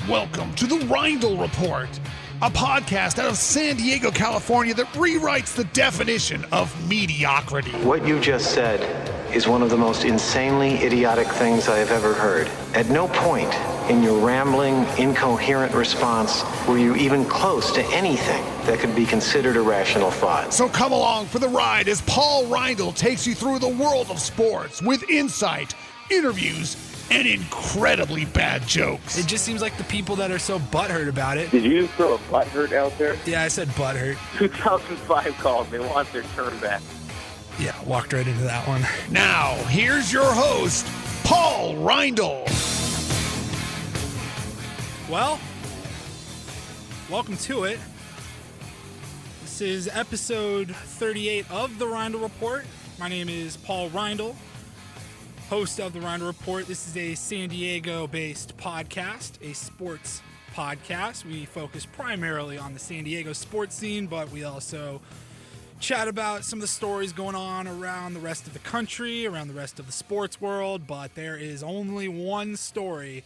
Welcome to the Reindl Report, a podcast out of San Diego, California that rewrites the definition of mediocrity. What you just said is one of the most insanely idiotic things I have ever heard. At no point in your rambling, incoherent response were you even close to anything that could be considered a rational thought. So come along for the ride as Paul Reindl takes you through the world of sports with insight, interviews, and incredibly bad jokes. It just seems like the people that are so butthurt about it. Did you throw a butthurt out there? Yeah, I said butthurt. 2005 called. They want their turn back. Yeah, walked right into that one. Now, here's your host, Paul Reindl. Well, welcome to it. This is episode 38 of the Reindl Report. My name is Paul Reindl, host of the Reindl Report. This is a San Diego-based podcast, a sports podcast. We focus primarily on the San Diego sports scene, but we also chat about some of the stories going on around the rest of the country, around the rest of the sports world. But there is only one story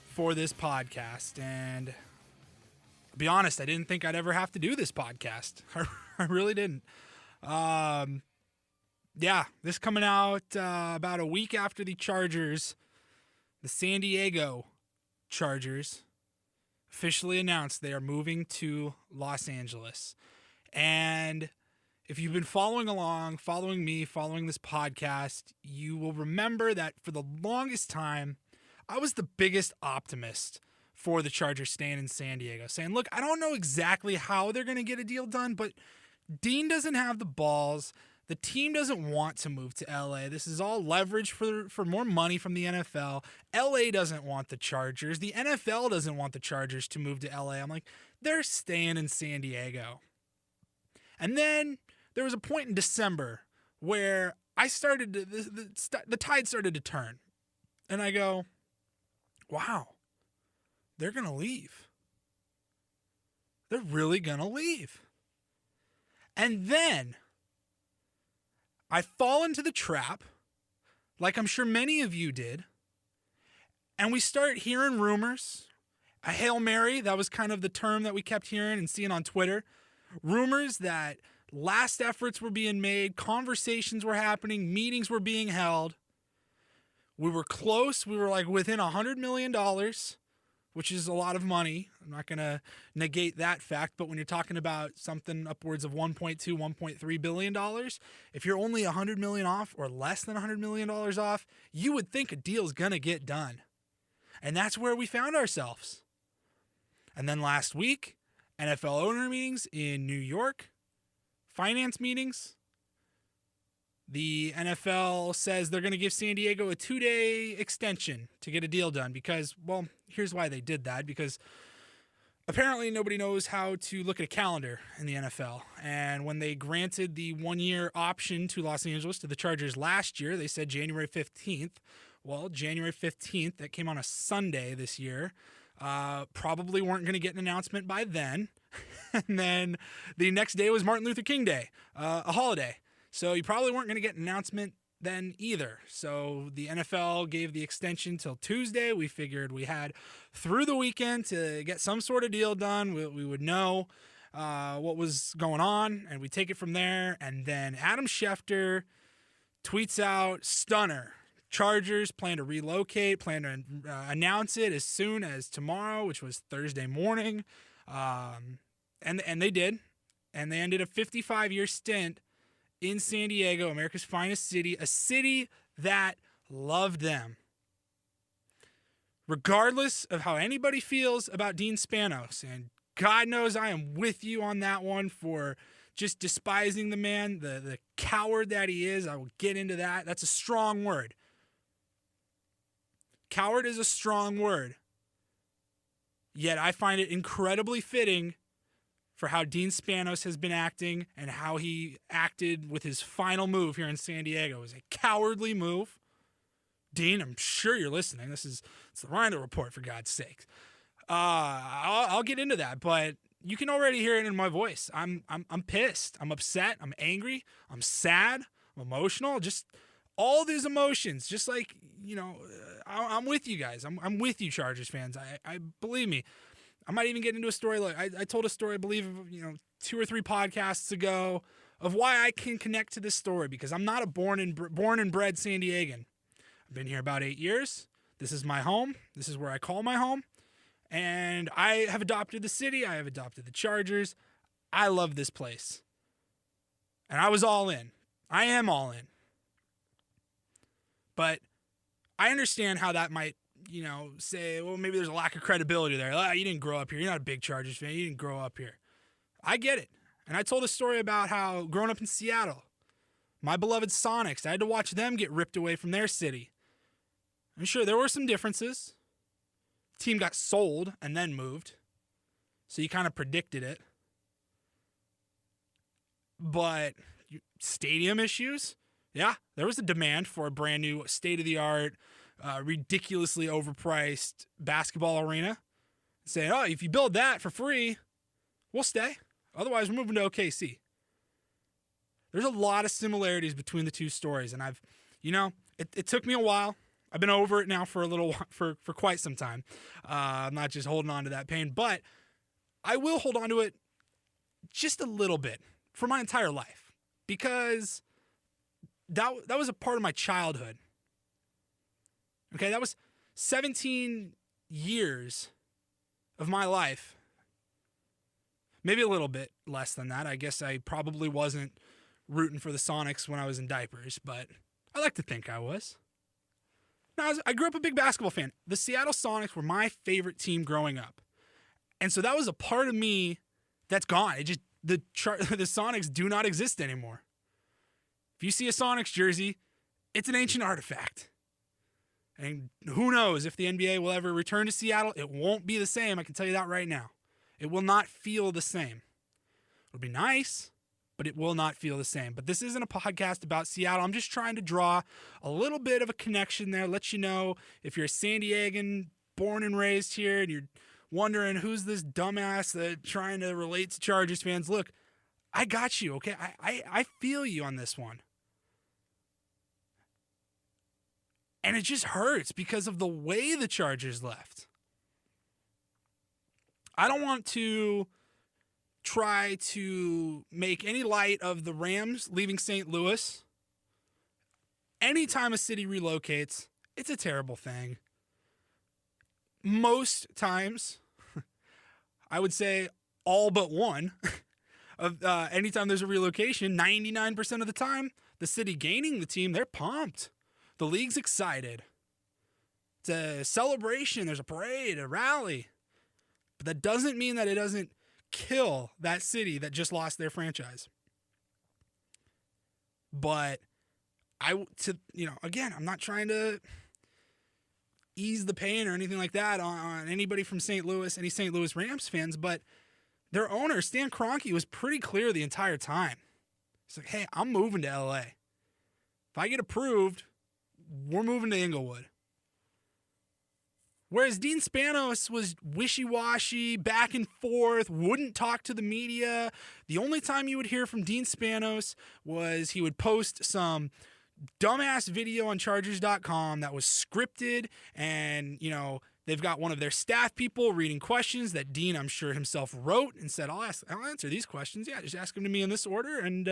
for this podcast, and I'll be honest, I didn't think I'd ever have to do this podcast. I really didn't. Yeah, this coming out about a week after the Chargers, the San Diego Chargers, officially announced they are moving to Los Angeles. And if you've been following along, following me, following this podcast, you will remember that for the longest time, I was the biggest optimist for the Chargers staying in San Diego, saying, look, I don't know exactly how they're going to get a deal done, but Dean doesn't have the balls. The team doesn't want to move to LA. This is all leverage for more money from the NFL. LA doesn't want the Chargers. The NFL doesn't want the Chargers to move to LA. I'm like, they're staying in San Diego. And then there was a point in December where I started to, the tide started to turn. And I go, wow, they're going to leave. They're really going to leave. And then I fall into the trap, like I'm sure many of you did, and we start hearing rumors. A Hail Mary, that was kind of the term that we kept hearing and seeing on Twitter. Rumors that last efforts were being made, conversations were happening, meetings were being held. We were close. We were like within $100 million, which is a lot of money. I'm not going to negate that fact, but when you're talking about something upwards of $1.2, $1.3 billion, if you're only $100 million off or less than $100 million off, you would think a deal's going to get done. And that's where we found ourselves. And then last week, NFL owner meetings in New York, finance meetings. The NFL says they're going to give San Diego a 2-day extension to get a deal done because, well, here's why they did that. Because apparently nobody knows how to look at a calendar in the NFL. And when they granted the 1-year option to Los Angeles to the Chargers last year, they said January 15th. Well, January 15th, that came on a Sunday this year. Probably weren't going to get an announcement by then. And then the next day was Martin Luther King Day, a holiday. So you probably weren't going to get an announcement then either. So the NFL gave the extension till Tuesday. We figured we had through the weekend to get some sort of deal done. We would know what was going on, and we take it from there. And then Adam Schefter tweets out, stunner. Chargers plan to relocate, plan to announce it as soon as tomorrow, which was Thursday morning. And they did. And they ended a 55-year stint in San Diego, America's finest city, a city that loved them. Regardless of how anybody feels about Dean Spanos, and God knows I am with you on that one for just despising the man, the coward that he is. I will get into that. That's a strong word. Coward is a strong word. Yet I find it incredibly fitting for how Dean Spanos has been acting and how he acted with his final move here in San Diego. It was a cowardly move. Dean, I'm sure you're listening. It's the Reindl Report, for God's sake. I'll get into that, but you can already hear it in my voice. I'm pissed. I'm upset. I'm angry. I'm sad. I'm emotional. Just all these emotions, just like, I'm with you guys. I'm with you, Chargers fans. I believe me. I might even get into a story. Like I told a story, I believe, 2 or 3 podcasts ago of why I can connect to this story, because I'm not a born and bred San Diegan. I've been here about 8 years. This is my home. This is where I call my home. And I have adopted the city. I have adopted the Chargers. I love this place. And I was all in. I am all in. But I understand how that might, say, well, maybe there's a lack of credibility there. You didn't grow up here. You're not a big Chargers fan. You didn't grow up here. I get it. And I told a story about how growing up in Seattle, my beloved Sonics, I had to watch them get ripped away from their city. I'm sure there were some differences. Team got sold and then moved. So you kind of predicted it. But stadium issues? Yeah, there was a demand for a brand new state-of-the-art, ridiculously overpriced basketball arena. Saying, oh, if you build that for free, we'll stay. Otherwise, we're moving to OKC. There's a lot of similarities between the two stories. And it took me a while. I've been over it now for a little for quite some time. I'm not just holding on to that pain, but I will hold on to it just a little bit for my entire life, because that was a part of my childhood. Okay, that was 17 years of my life. Maybe a little bit less than that. I guess I probably wasn't rooting for the Sonics when I was in diapers, but I like to think I was. Now, I grew up a big basketball fan. The Seattle Sonics were my favorite team growing up. And so that was a part of me that's gone. The Sonics do not exist anymore. If you see a Sonics jersey, it's an ancient artifact. And who knows if the NBA will ever return to Seattle. It won't be the same. I can tell you that right now. It will not feel the same. It'll be nice, but it will not feel the same. But this isn't a podcast about Seattle. I'm just trying to draw a little bit of a connection there, let you know if you're a San Diegan, born and raised here, and you're wondering who's this dumbass that trying to relate to Chargers fans. Look, I got you, okay? I feel you on this one. And it just hurts because of the way the Chargers left. I don't want to try to make any light of the Rams leaving St. Louis. Anytime a city relocates, it's a terrible thing. Most times, I would say all but one, of anytime there's a relocation, 99% of the time, the city gaining the team, they're pumped. The league's excited. It's a celebration. There's a parade, a rally. But that doesn't mean that it doesn't kill that city that just lost their franchise. But again, I'm not trying to ease the pain or anything like that on anybody from St. Louis, any St. Louis Rams fans, but their owner, Stan Kroenke, was pretty clear the entire time. He's like, hey, I'm moving to LA. If I get approved, we're moving to Inglewood. Whereas Dean Spanos was wishy-washy, back and forth, wouldn't talk to the media. The only time you would hear from Dean Spanos was he would post some dumbass video on Chargers.com that was scripted, and, they've got one of their staff people reading questions that Dean, I'm sure himself, wrote and said, I'll answer these questions. Yeah, just ask them to me in this order, and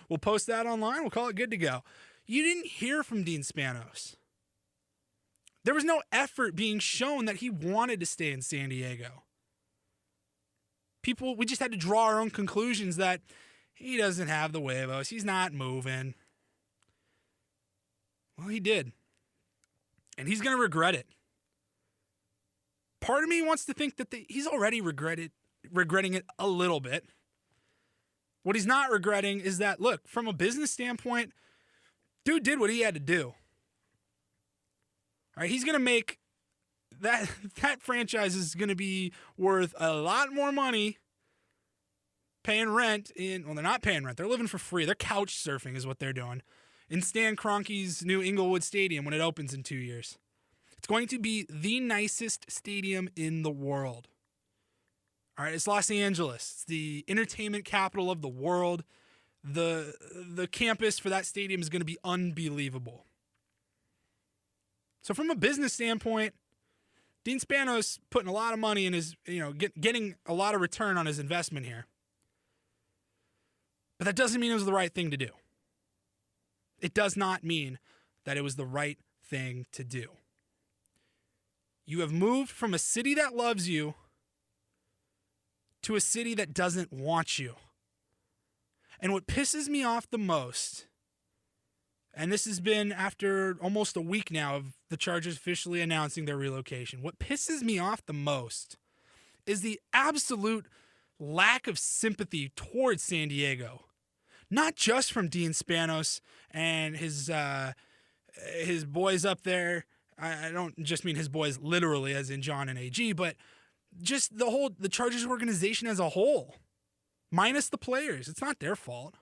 we'll post that online. We'll call it good to go. You didn't hear from Dean Spanos. There was no effort being shown that he wanted to stay in San Diego. We just had to draw our own conclusions that he doesn't have the huevos. He's not moving. Well, he did. And he's going to regret it. Part of me wants to think that he's already regretting it a little bit. What he's not regretting is that, look, from a business standpoint, dude did what he had to do. All right, he's going to make that franchise is going to be worth a lot more money paying rent they're not paying rent. They're living for free. They're couch surfing is what they're doing in Stan Kroenke's new Inglewood Stadium when it opens in 2 years. It's going to be the nicest stadium in the world. All right, it's Los Angeles. It's the entertainment capital of the world. The campus for that stadium is going to be unbelievable. So from a business standpoint, Dean Spanos putting a lot of money in his, getting a lot of return on his investment here. But that doesn't mean it was the right thing to do. It does not mean that it was the right thing to do. You have moved from a city that loves you to a city that doesn't want you. And what pisses me off the most, and this has been after almost a week now of the Chargers officially announcing their relocation, what pisses me off the most is the absolute lack of sympathy towards San Diego. Not just from Dean Spanos and his boys up there. I don't just mean his boys literally as in John and AG, but just the Chargers organization as a whole, minus the players. It's not their fault.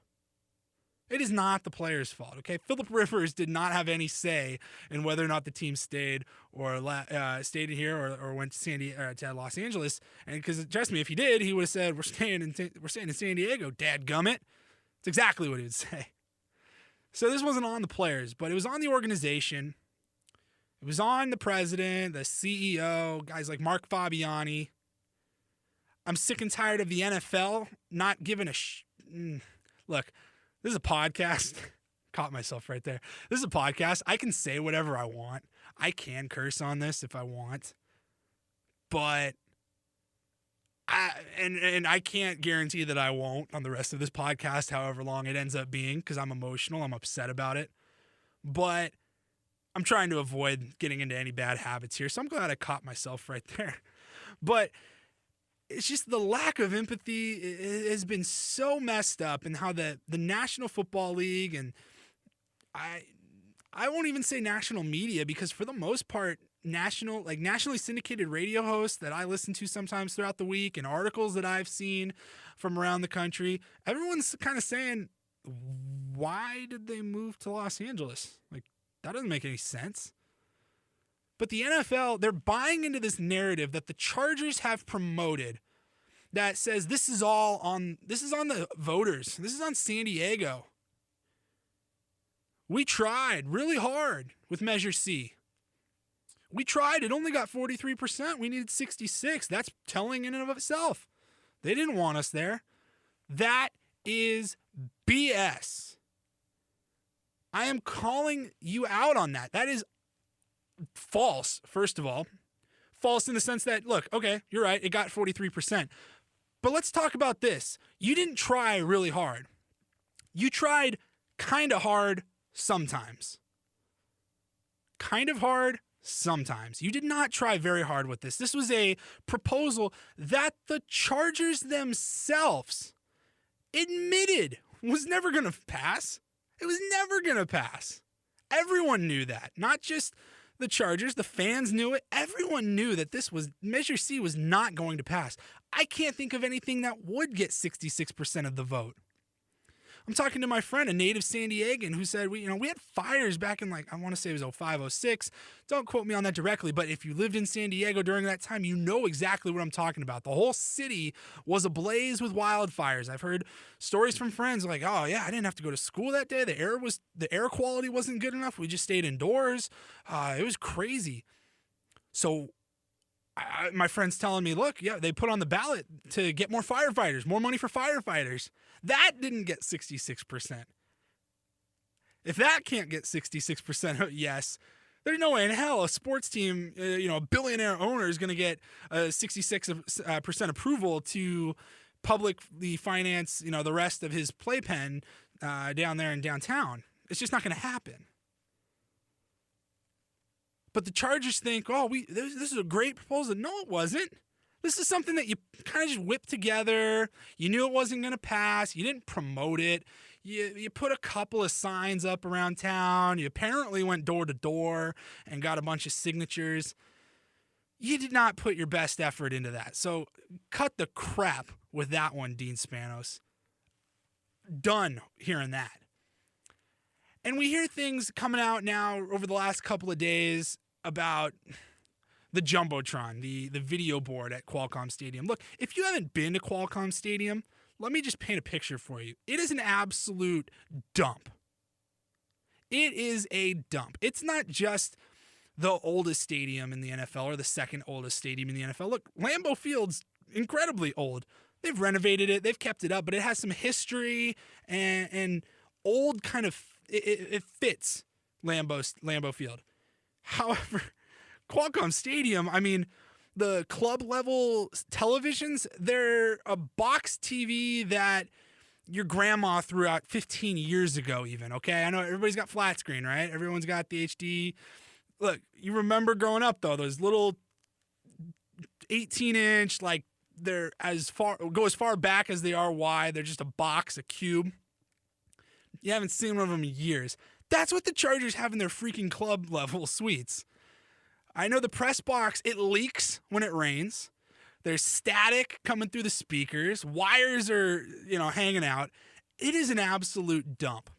It is not the players' fault, okay? Phillip Rivers did not have any say in whether or not the team stayed or stayed here or went to Los Angeles. And because trust me, if he did, he would have said, "We're staying in San Diego, dadgummit." It's exactly what he would say. So this wasn't on the players, but it was on the organization. It was on the president, the CEO, guys like Mark Fabiani. I'm sick and tired of the NFL not giving a Look, this is a podcast. Caught myself right there. This is a podcast. I can say whatever I want. I can curse on this if I want. But I can't guarantee that I won't on the rest of this podcast, however long it ends up being, because I'm emotional. I'm upset about it. But I'm trying to avoid getting into any bad habits here, so I'm glad I caught myself right there. But it's just the lack of empathy has been so messed up, and how the National Football League, and I won't even say national media, because for the most part, nationally syndicated radio hosts that I listen to sometimes throughout the week, and articles that I've seen from around the country, everyone's kind of saying, why did they move to Los Angeles? Like, that doesn't make any sense. But the NFL, they're buying into this narrative that the Chargers have promoted that says this is on the voters. This is on San Diego. We tried really hard with Measure C. We tried. It only got 43%. We needed 66%. That's telling in and of itself. They didn't want us there. That is BS. I am calling you out on that. That is false, first of all. False in the sense that, look, okay, you're right. It got 43%. But let's talk about this. You didn't try really hard. You tried kind of hard sometimes. Kind of hard sometimes. You did not try very hard with this. This was a proposal that the Chargers themselves admitted was never going to pass. It was never going to pass. Everyone knew that. Not just the Chargers. The fans knew it. Everyone knew that Measure C was not going to pass. I can't think of anything that would get 66% of the vote. I'm talking to my friend, a native San Diegan, who said, we had fires back in, I want to say it was 05, 06. Don't quote me on that directly, but if you lived in San Diego during that time, you know exactly what I'm talking about. The whole city was ablaze with wildfires. I've heard stories from friends like, oh yeah, I didn't have to go to school that day. The air quality wasn't good enough. We just stayed indoors. It was crazy. So my friend's telling me, look, yeah, they put on the ballot to get more firefighters, more money for firefighters. That didn't get 66%. If that can't get 66% yes, there's no way in hell a sports team, a billionaire owner is going to get 66% approval to publicly finance, the rest of his playpen down there in downtown. It's just not going to happen. But the Chargers think, this is a great proposal. No, it wasn't. This is something that you kind of just whipped together. You knew it wasn't going to pass. You didn't promote it. You put a couple of signs up around town. You apparently went door to door and got a bunch of signatures. You did not put your best effort into that. So cut the crap with that one, Dean Spanos. Done hearing that. And we hear things coming out now over the last couple of days about the Jumbotron, the video board at Qualcomm Stadium. Look, if you haven't been to Qualcomm Stadium, let me just paint a picture for you. It is an absolute dump. It is a dump. It's not just the oldest stadium in the NFL or the second oldest stadium in the NFL. Look, Lambeau Field's incredibly old. They've renovated it, they've kept it up, but it has some history and old kind of, it fits Lambeau Field. However, Qualcomm Stadium, I mean, the club level televisions, they're a box TV that your grandma threw out 15 years ago even, okay? I know everybody's got flat screen, right? Everyone's got the HD. Look, you remember growing up, though, those little 18-inch, like, they're go as far back as they are wide. They're just a box, a cube. You haven't seen one of them in years. That's what the Chargers have in their freaking club level suites. I know the press box, it leaks when it rains. There's static coming through the speakers. Wires are, hanging out. It is an absolute dump.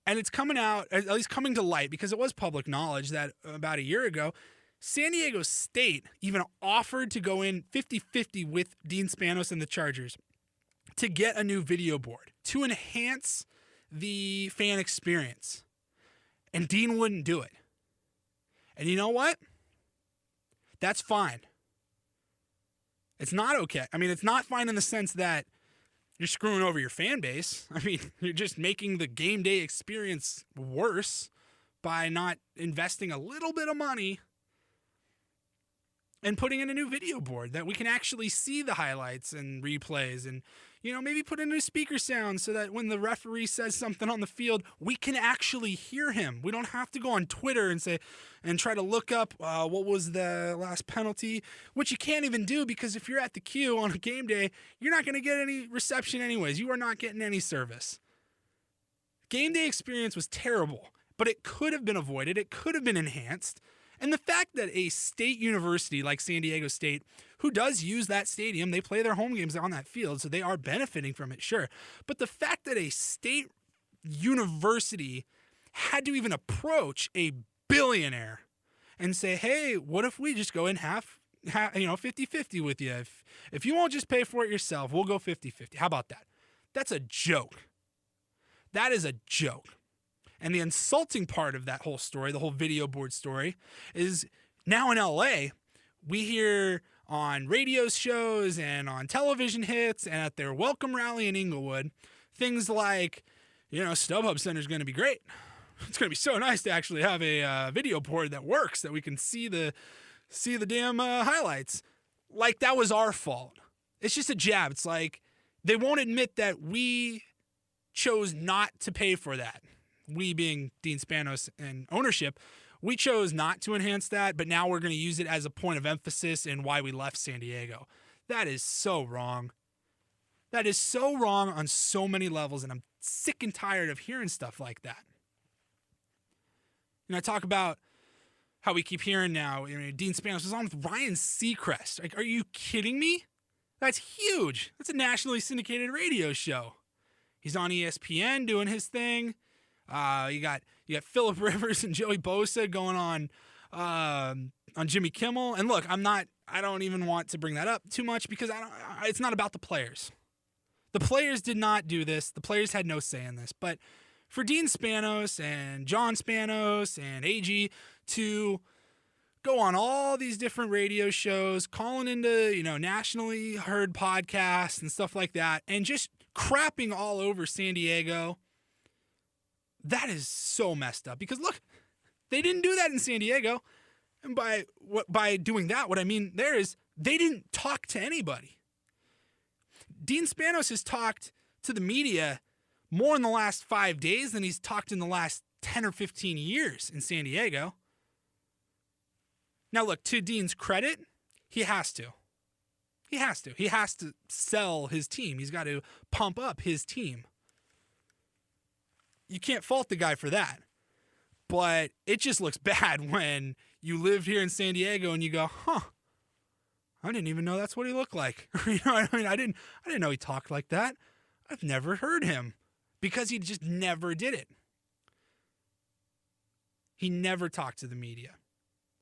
And it's coming out, at least coming to light, because it was public knowledge that about a year ago, San Diego State even offered to go in 50-50 with Dean Spanos and the Chargers to get a new video board to enhance the fan experience. And Dean wouldn't do it. And you know what? That's fine. It's not okay. I mean, it's not fine in the sense that you're screwing over your fan base. I mean, you're just making the game day experience worse by not investing a little bit of money and putting in a new video board that we can actually see the highlights and replays and, maybe put in a speaker sound so that when the referee says something on the field, we can actually hear him. We don't have to go on Twitter and try to look up what was the last penalty, which you can't even do because if you're at the queue on a game day, you're not going to get any reception anyways. You are not getting any service. Game day experience was terrible, but it could have been avoided. It could have been enhanced. And the fact that a state university like San Diego State, who does use that stadium, they play their home games on that field, so they are benefiting from it, sure. But the fact that a state university had to even approach a billionaire and say, hey, what if we just go in 50-50 with you? If you won't just pay for it yourself, we'll go 50-50. How about that? That's a joke. That is a joke. And the insulting part of that whole story, the whole video board story, is now in LA, we hear on radio shows and on television hits and at their welcome rally in Inglewood, things like, StubHub Center is going to be great. It's going to be so nice to actually have a video board that works, that we can see the damn highlights. Like that was our fault. It's just a jab. It's like they won't admit that we chose not to pay for that. We being Dean Spanos and ownership, we chose not to enhance that, but now we're going to use it as a point of emphasis in why we left San Diego. That is so wrong. That is so wrong on so many levels, and I'm sick and tired of hearing stuff like that. I talk about how we keep hearing now, Dean Spanos was on with Ryan Seacrest. Like, are you kidding me? That's huge. That's a nationally syndicated radio show. He's on ESPN doing his thing. You got Phillip Rivers and Joey Bosa going on Jimmy Kimmel. And look, I don't even want to bring that up too much because it's not about the players. The players did not do this. The players had no say in this. But for Dean Spanos and John Spanos and AG to go on all these different radio shows, calling into, nationally heard podcasts and stuff like that, and just crapping all over San Diego, that is so messed up. Because look, they didn't do that in San Diego. And by doing that, what I mean there is they didn't talk to anybody. Dean Spanos has talked to the media more in the last 5 days than he's talked in the last 10 or 15 years in San Diego. Now, look, to Dean's credit, he has to. He has to. He has to sell his team. He's got to pump up his team. You can't fault the guy for that. But it just looks bad when you lived here in San Diego and you go, I didn't even know that's what he looked like. You know what I mean? I didn't know he talked like that. I've never heard him because he just never did it. He never talked to the media.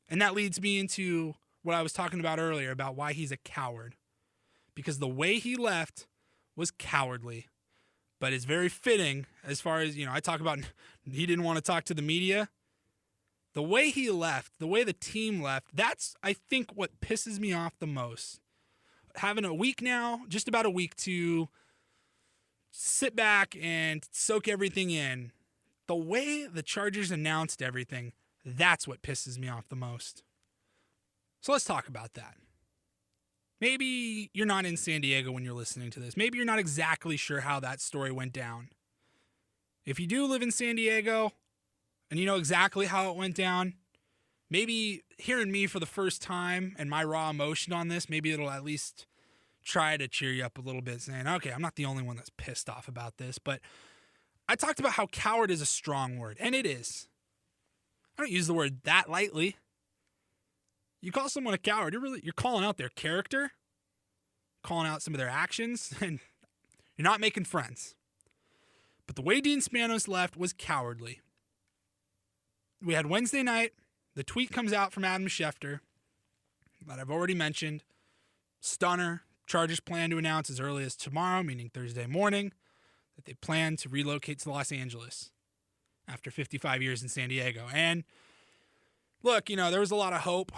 And that leads me into what I was talking about earlier about why he's a coward. Because the way he left was cowardly. But it's very fitting as far as, I talk about he didn't want to talk to the media. The way he left, the way the team left, that's, I think, what pisses me off the most. Having a week now, just about a week to sit back and soak everything in. The way the Chargers announced everything, that's what pisses me off the most. So let's talk about that. Maybe you're not in San Diego when you're listening to this. Maybe you're not exactly sure how that story went down. If you do live in San Diego and you know exactly how it went down, maybe hearing me for the first time and my raw emotion on this, maybe it'll at least try to cheer you up a little bit, saying, okay, I'm not the only one that's pissed off about this. But I talked about how coward is a strong word, and it is. I don't use the word that lightly. You call someone a coward, you're calling out their character, calling out some of their actions, and you're not making friends. But the way Dean Spanos left was cowardly. We had Wednesday night. The tweet comes out from Adam Schefter that I've already mentioned. Stunner. Chargers plan to announce as early as tomorrow, meaning Thursday morning, that they plan to relocate to Los Angeles after 55 years in San Diego. And look, there was a lot of hope,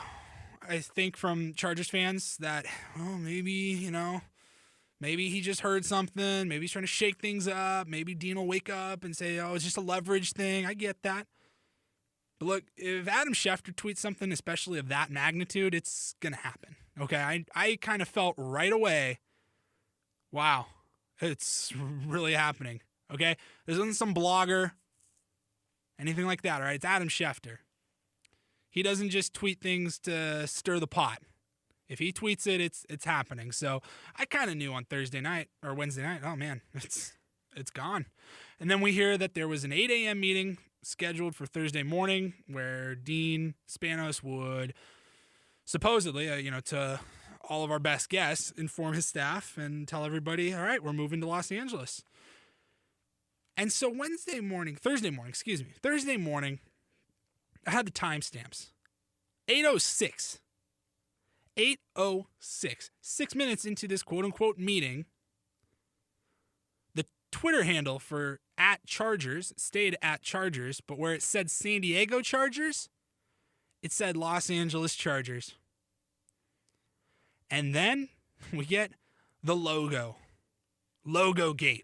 I think, from Chargers fans that, maybe he just heard something. Maybe he's trying to shake things up. Maybe Dean will wake up and say, it's just a leverage thing. I get that. But look, if Adam Schefter tweets something, especially of that magnitude, it's going to happen. Okay, I kind of felt right away, wow, it's really happening. Okay, this isn't some blogger, anything like that, all right? It's Adam Schefter. He doesn't just tweet things to stir the pot. If he tweets it, it's happening. So I kind of knew on Thursday night or Wednesday night, oh man, it's gone. And then we hear that there was an 8 a.m. meeting scheduled for Thursday morning where Dean Spanos would supposedly, to all of our best guests, inform his staff and tell everybody, all right, we're moving to Los Angeles. And so Thursday morning, I had the timestamps. 8:06. 8:06. 6 minutes into this quote-unquote meeting, the Twitter handle for @Chargers stayed @Chargers, but where it said San Diego Chargers, it said Los Angeles Chargers. And then we get the logo. Logo gate.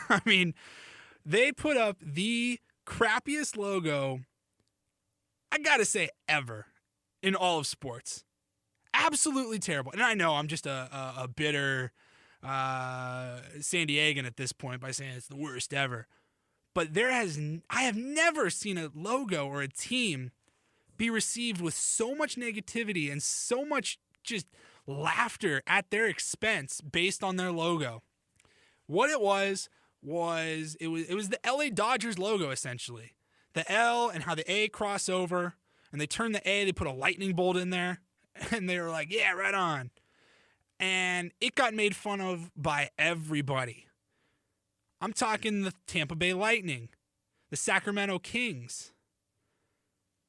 I mean, they put up the crappiest logo, I gotta say, ever in all of sports. Absolutely terrible. And I know I'm just a bitter San Diegan at this point by saying it's the worst ever. But I have never seen a logo or a team be received with so much negativity and so much just laughter at their expense based on their logo. What it was the LA Dodgers logo, essentially. The L and how the A cross over, and they turn the A, they put a lightning bolt in there, and they were like, yeah, right on. And it got made fun of by everybody. I'm talking the Tampa Bay Lightning, the Sacramento Kings,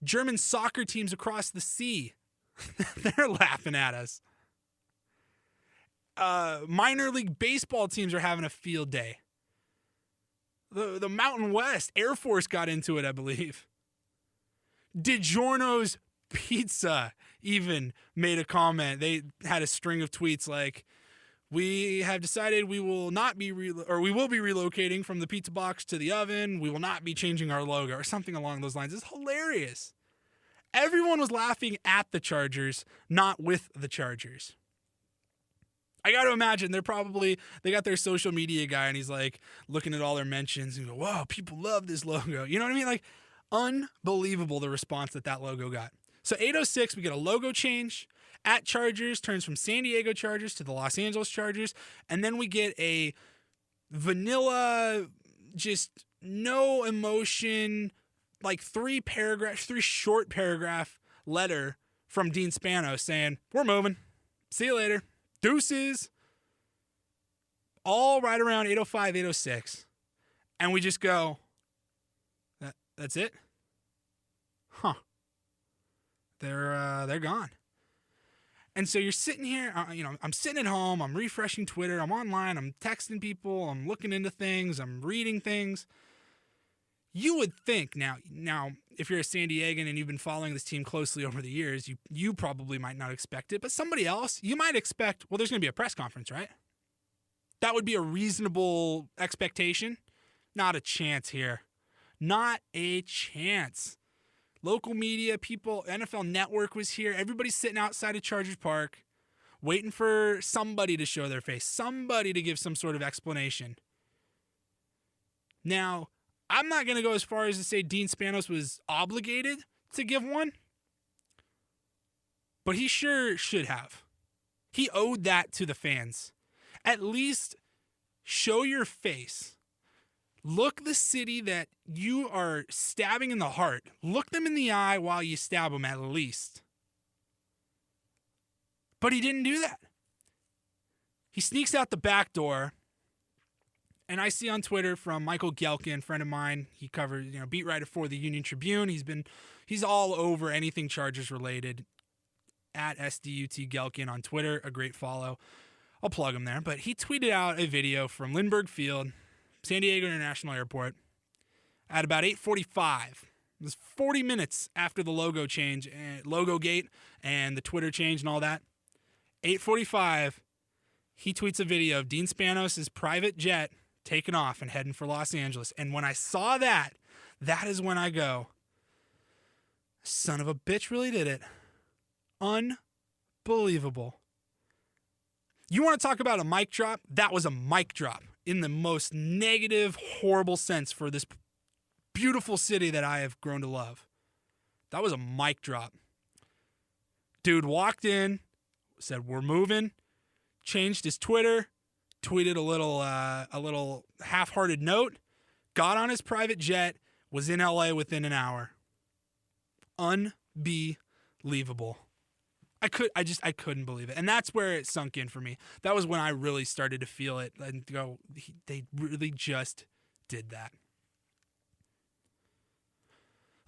German soccer teams across the sea. They're laughing at us. Minor league baseball teams are having a field day. The Mountain West Air Force got into it, I believe. DiGiorno's Pizza even made a comment. They had a string of tweets like, we have decided we will not be we will be relocating from the pizza box to the oven. We will not be changing our logo, or something along those lines. It's hilarious. Everyone was laughing at the Chargers, not with the Chargers. I got to imagine they got their social media guy, and he's like looking at all their mentions and go, wow, people love this logo. You know what I mean? Like, unbelievable the response that logo got. So 8:06, we get a logo change. @Chargers turns from San Diego Chargers to the Los Angeles Chargers. And then we get a vanilla, just no emotion, like 3 short paragraph letter from Dean Spanos saying, we're moving. See you later. Deuces. All right around 8:05, 8:06. And we just go, that's it? Huh. They're gone. And so you're sitting here, I'm sitting at home, I'm refreshing Twitter, I'm online, I'm texting people, I'm looking into things, I'm reading things. You would think now, if you're a San Diegan and you've been following this team closely over the years, you probably might not expect it, but somebody else, you might expect, well, there's going to be a press conference, right? That would be a reasonable expectation. Not a chance here. Not a chance. Local media, people, NFL Network was here. Everybody's sitting outside of Chargers Park waiting for somebody to show their face, somebody to give some sort of explanation. Now, I'm not going to go as far as to say Dean Spanos was obligated to give one, but he sure should have. He owed that to the fans. At least show your face. Look the city that you are stabbing in the heart. Look them in the eye while you stab them at least. But he didn't do that. He sneaks out the back door. And I see on Twitter from Michael Gelkin, friend of mine, he covers, beat writer for the Union Tribune. He's all over anything Chargers related at SDUT Gelkin on Twitter, a great follow. I'll plug him there. But he tweeted out a video from Lindbergh Field, San Diego International Airport, at about 8:45. It was 40 minutes after the logo change, logo gate, and the Twitter change and all that. 8:45, he tweets a video of Dean Spanos' private jet taking off and heading for Los Angeles. And when I saw that, that is when I go, son of a bitch really did it. Unbelievable. You want to talk about a mic drop? That was a mic drop in the most negative, horrible sense for this beautiful city that I have grown to love. That was a mic drop. Dude walked in, said, "We're moving," changed his Twitter, tweeted a little half-hearted note, got on his private jet, was in LA within an hour. Unbelievable. I couldn't believe it. And that's where it sunk in for me. That was when I really started to feel it and go, they really just did that.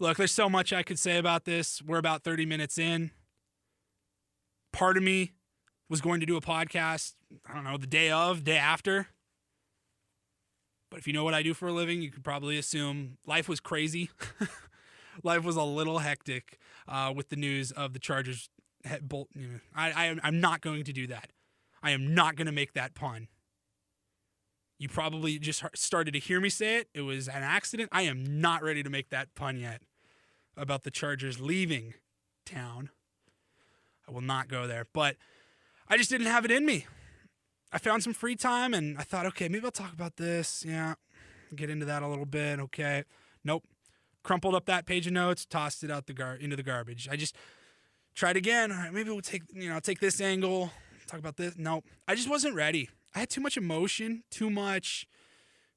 Look, there's so much I could say about this. We're about 30 minutes in. Part of me was going to do a podcast, I don't know, the day after. But if you know what I do for a living, you could probably assume life was crazy. Life was a little hectic with the news of the Chargers. I'm not going to do that. I am not going to make that pun. You probably just started to hear me say it. It was an accident. I am not ready to make that pun yet about the Chargers leaving town. I will not go there. But I just didn't have it in me. I found some free time and I thought, okay, maybe I'll talk about this. Yeah, get into that a little bit. Okay. Nope. Crumpled up that page of notes, tossed it out into the garbage. I just tried again. All right, maybe we'll take this angle, talk about this. Nope. I just wasn't ready. I had too much emotion, too much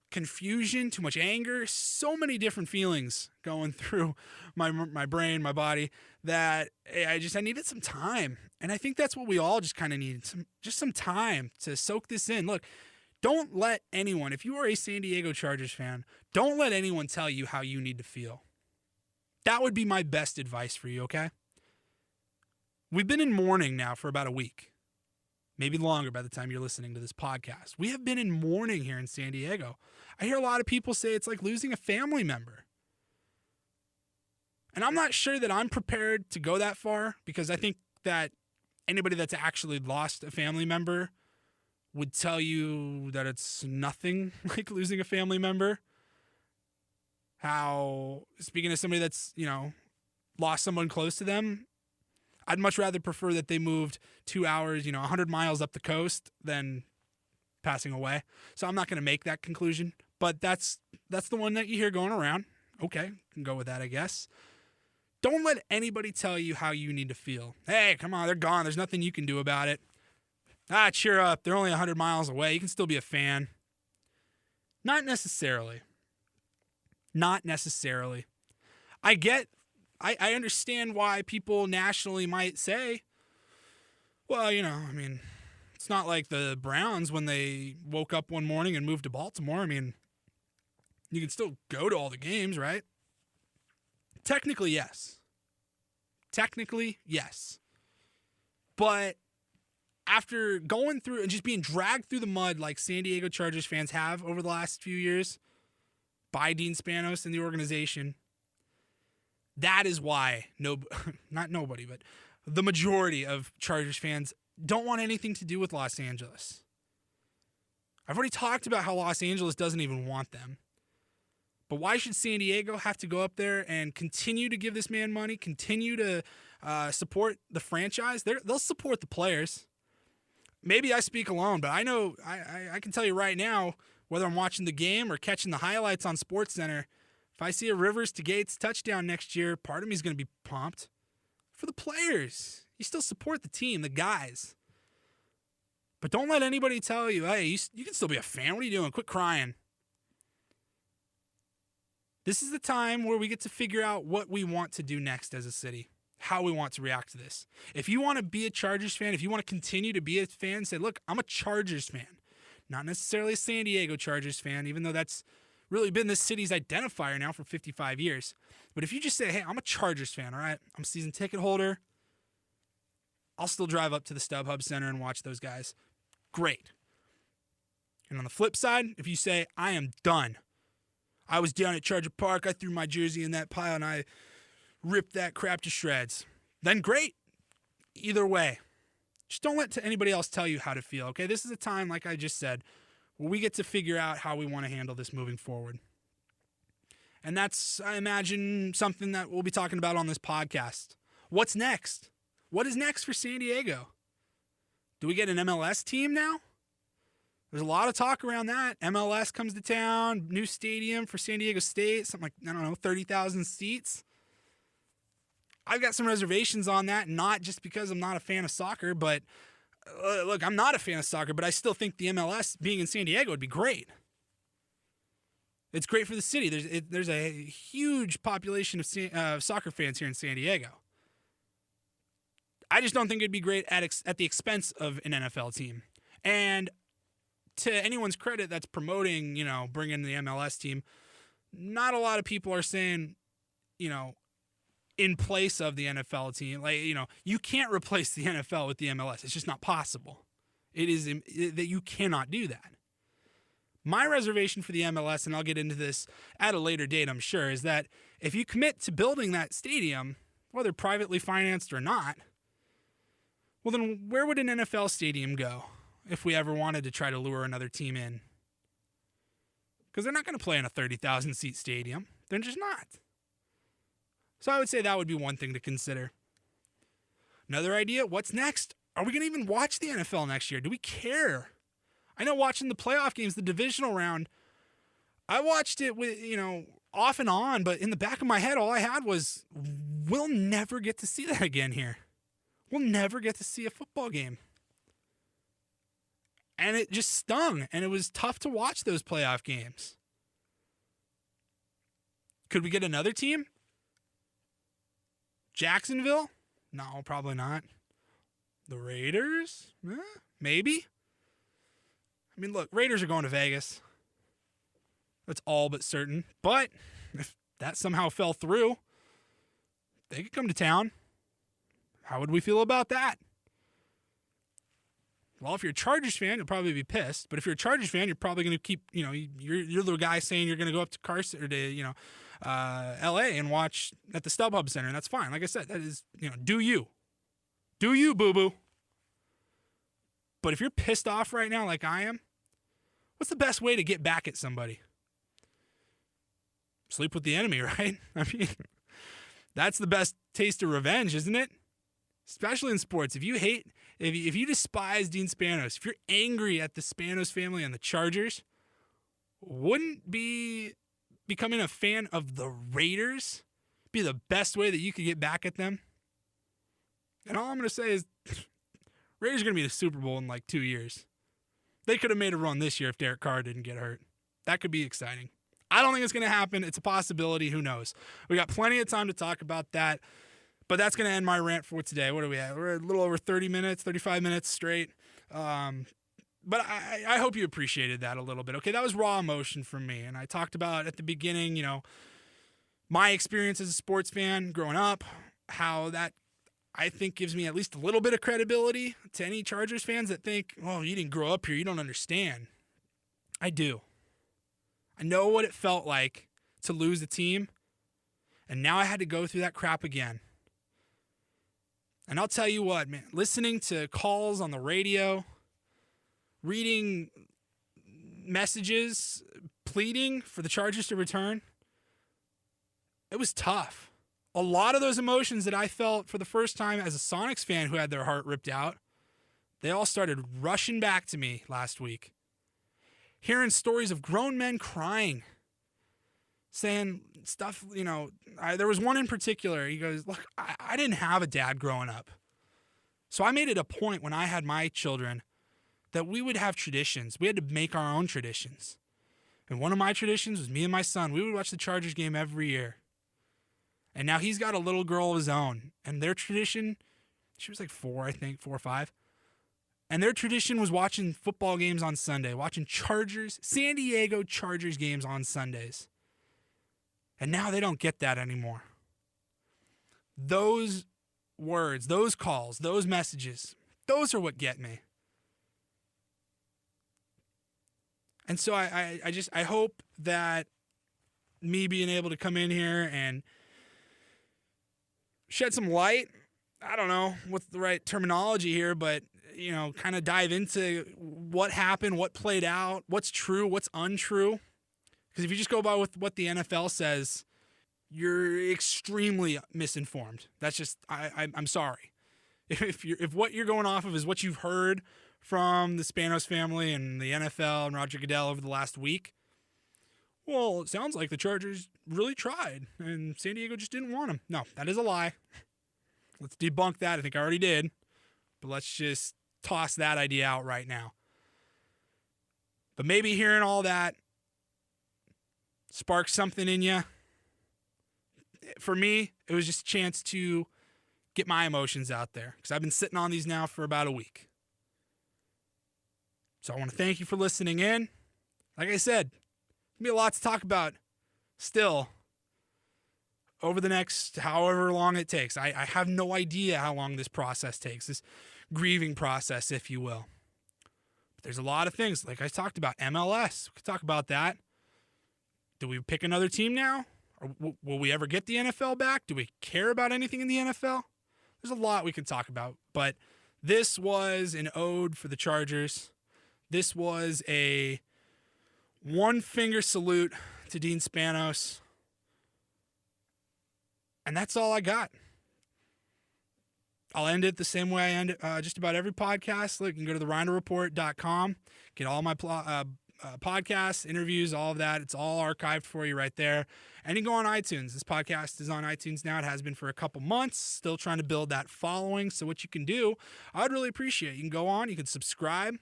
confusion, too much anger, so many different feelings going through my brain, my body, that I needed some time. And I think that's what we all just kind of needed, some time to soak this in. Look, don't let anyone, if you are a San Diego Chargers fan, don't let anyone tell you how you need to feel. That would be my best advice for you, okay? We've been in mourning now for about a week, maybe longer by the time you're listening to this podcast. We have been in mourning here in San Diego. I hear a lot of people say it's like losing a family member. And I'm not sure that I'm prepared to go that far, because I think that anybody that's actually lost a family member would tell you that it's nothing like losing a family member. How, speaking of somebody that's, lost someone close to them, I'd much rather prefer that they moved 2 hours, 100 miles up the coast than passing away. So I'm not going to make that conclusion, but that's the one that you hear going around. Okay, can go with that, I guess. Don't let anybody tell you how you need to feel. Hey, come on, they're gone. There's nothing you can do about it. Cheer up. They're only 100 miles away. You can still be a fan. Not necessarily. Not necessarily. I understand why people nationally might say, well, it's not like the Browns when they woke up one morning and moved to Baltimore. You can still go to all the games, right? Technically, yes. But after going through and just being dragged through the mud like San Diego Chargers fans have over the last few years, by Dean Spanos and the organization. That is why not nobody, but the majority of Chargers fans don't want anything to do with Los Angeles. I've already talked about how Los Angeles doesn't even want them. But why should San Diego have to go up there and continue to give this man money, continue to support the franchise? They'll support the players. Maybe I speak alone, but I know I can tell you right now, whether I'm watching the game or catching the highlights on SportsCenter, if I see a Rivers to Gates touchdown next year, part of me is going to be pumped. For the players, you still support the team, the guys. But don't let anybody tell you, hey, you can still be a fan. What are you doing? Quit crying. This is the time where we get to figure out what we want to do next as a city, how we want to react to this. If you want to be a Chargers fan, if you want to continue to be a fan, say, look, I'm a Chargers fan. Not necessarily a San Diego Chargers fan, even though that's really been this city's identifier now for 55 years. But if you just say, hey, I'm a Chargers fan, all right? I'm a season ticket holder. I'll still drive up to the StubHub Center and watch those guys. Great. And on the flip side, if you say, I am done. I was down at Charger Park. I threw my jersey in that pile and I ripped that crap to shreds. Then great. Either way. Just don't let anybody else tell you how to feel, okay? This is a time, like I just said, where we get to figure out how we want to handle this moving forward. And that's, I imagine, something that we'll be talking about on this podcast. What's next? What is next for San Diego? Do we get an MLS team now? There's a lot of talk around that. MLS comes to town, new stadium for San Diego State, something like, 30,000 seats. I've got some reservations on that, not just because I'm not a fan of soccer, but look, I'm not a fan of soccer, but I still think the MLS being in San Diego would be great. It's great for the city. There's a huge population of soccer fans here in San Diego. I just don't think it'd be great at the expense of an NFL team. And to anyone's credit that's promoting, bringing the MLS team, not a lot of people are saying, in place of the NFL team. Like, you can't replace the NFL with the MLS. It's just not possible. It is that you cannot do that. My reservation for the MLS, and I'll get into this at a later date, I'm sure, is that if you commit to building that stadium, whether privately financed or not, well, then where would an NFL stadium go if we ever wanted to try to lure another team in? Because they're not going to play in a 30,000 seat stadium. They're just not. So I would say that would be one thing to consider. Another idea, what's next? Are we going to even watch the NFL next year? Do we care? I know watching the playoff games, the divisional round, I watched it with, off and on, but in the back of my head, all I had was, we'll never get to see that again here. We'll never get to see a football game. And it just stung, and it was tough to watch those playoff games. Could we get another team? Jacksonville? No, probably not. The Raiders? Maybe. I mean, look, Raiders are going to Vegas. That's all but certain. But if that somehow fell through, they could come to town. How would we feel about that? Well, if you're a Chargers fan, you'll probably be pissed. But if you're a Chargers fan, you're probably going to keep, you're the guy saying you're going to go up to Carson or to, L.A. and watch at the StubHub Center, and that's fine. Like I said, that is, do you. Do you, boo-boo. But if you're pissed off right now like I am, what's the best way to get back at somebody? Sleep with the enemy, right? I mean, that's the best taste of revenge, isn't it? Especially in sports. If you despise Dean Spanos, if you're angry at the Spanos family and the Chargers, wouldn't becoming a fan of the Raiders be the best way that you could get back at them? And all I'm going to say is Raiders are going to be the Super Bowl in like 2 years. They could have made a run this year if Derek Carr didn't get hurt. That could be exciting. I don't think it's going to happen. It's a possibility. Who knows? We got plenty of time to talk about that. But that's going to end my rant for today. What are we at? We're a little over 30 minutes, 35 minutes straight. But I hope you appreciated that a little bit. Okay, that was raw emotion from me. And I talked about at the beginning, my experience as a sports fan growing up, how that I think gives me at least a little bit of credibility to any Chargers fans that think, well, you didn't grow up here, you don't understand. I do. I know what it felt like to lose a team, and now I had to go through that crap again. And I'll tell you what, man, listening to calls on the radio, reading messages pleading for the Chargers to return, it was tough. A lot of those emotions that I felt for the first time as a Sonics fan who had their heart ripped out, they all started rushing back to me last week. Hearing stories of grown men crying, saying stuff, there was one in particular. He goes, look, I didn't have a dad growing up. So I made it a point when I had my children that we would have traditions. We had to make our own traditions. And one of my traditions was me and my son. We would watch the Chargers game every year. And now he's got a little girl of his own. And their tradition, she was like 4 or 5. And their tradition was watching football games on Sunday, watching San Diego Chargers games on Sundays. And now they don't get that anymore. Those words, those calls, those messages, those are what get me. And so I hope that me being able to come in here and shed some light, I don't know what's the right terminology here, but, kind of dive into what happened, what played out, what's true, what's untrue. Because if you just go by with what the NFL says, you're extremely misinformed. That's just, I'm sorry. If what you're going off of is what you've heard from the Spanos family and the NFL and Roger Goodell over the last week, well, it sounds like the Chargers really tried and San Diego just didn't want them. No, that is a lie. Let's debunk that. I think I already did. But let's just toss that idea out right now. But maybe hearing all that sparks something in you. For me, it was just a chance to get my emotions out there because I've been sitting on these now for about a week. So I want to thank you for listening in. Like I said, there'll be a lot to talk about still over the next however long it takes. I have no idea how long this process takes, this grieving process, if you will. But there's a lot of things, like I talked about, MLS. We could talk about that. Do we pick another team now? Or will we ever get the NFL back? Do we care about anything in the NFL? There's a lot we can talk about. But this was an ode for the Chargers. This was a one-finger salute to Dean Spanos. And that's all I got. I'll end it the same way I end just about every podcast. Look, you can go to thereinderreport.com, get all my podcasts, interviews, all of that. It's all archived for you right there. And you can go on iTunes. This podcast is on iTunes now. It has been for a couple months. Still trying to build that following. So what you can do, I'd really appreciate. You can go on, you can subscribe.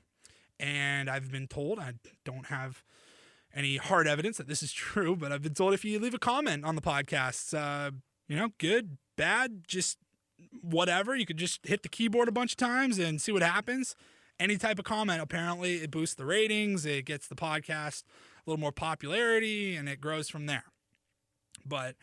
And I've been told, I don't have any hard evidence that this is true, but I've been told if you leave a comment on the podcasts, good, bad, just whatever, you could just hit the keyboard a bunch of times and see what happens. Any type of comment, apparently it boosts the ratings, it gets the podcast a little more popularity, and it grows from there. But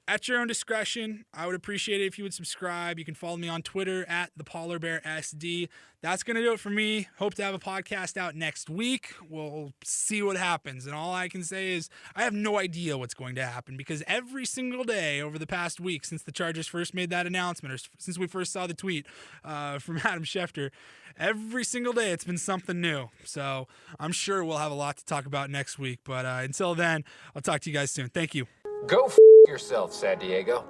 at your own discretion, I would appreciate it if you would subscribe. You can follow me on Twitter at @thepolarbearsd. That's going to do it for me. Hope to have a podcast out next week. We'll see what happens. And all I can say is I have no idea what's going to happen because every single day over the past week since the Chargers first made that announcement or since we first saw the tweet from Adam Schefter, every single day it's been something new. So I'm sure we'll have a lot to talk about next week. But until then, I'll talk to you guys soon. Thank you. Go yourself, San Diego.